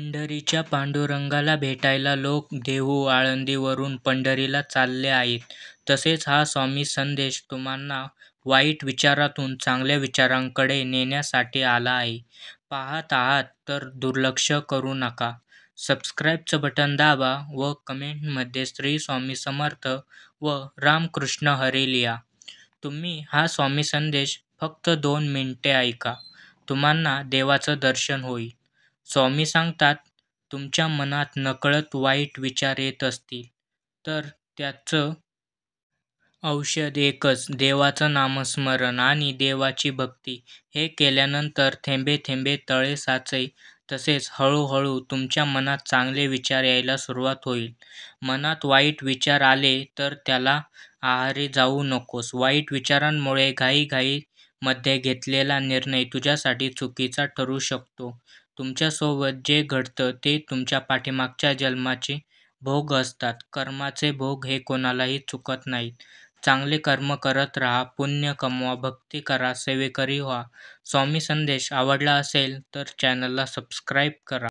पंढरीच्या पांडुरंगाला भेटायला लोक देहू, आळंदीवरून पंढरीला चालले आहेत. तसेच हा स्वामी संदेश तुम्हांना वाईट विचारातून चांगल्या विचारांकडे नेण्यासाठी आला आहे. पाहत आहात तर दुर्लक्ष करू नका. सबस्क्राईबचं बटन दाबा व कमेंटमध्ये श्री स्वामी समर्थ व रामकृष्ण हरी लिहा. तुम्ही हा स्वामी संदेश फक्त 2 मिनिटे ऐका. तुम्हांना देवाचं दर्शन होईल. स्वामी सांगतात, तुमच्या मनात नकळत वाईट विचार येत असतील, तर त्याचं औषध एकच, देवाचं नामस्मरण आणि देवाची भक्ती. हे केल्यानंतर थेंबे थेंबे तळे साचे. तसेच हळूहळू तुमच्या मनात चांगले विचार यायला सुरुवात होईल. मनात वाईट विचार आले तर त्याला आहारी जाऊ नकोस. वाईट विचारांमुळे घाईघाईमध्ये घेतलेला निर्णय तुझ्यासाठी चुकीचा ठरू शकतो. तुमच्यासोबत जे घडतं ते तुमच्या पाठीमागच्या जन्माचे भोग असतात. कर्माचे भोग हे कोणालाही चुकत नाहीत. चांगले कर्म करत राहा, पुण्य कमवा, भक्ती करा, सेवेकरी व्हा. स्वामी संदेश आवडला असेल तर चॅनलला सबस्क्राईब करा.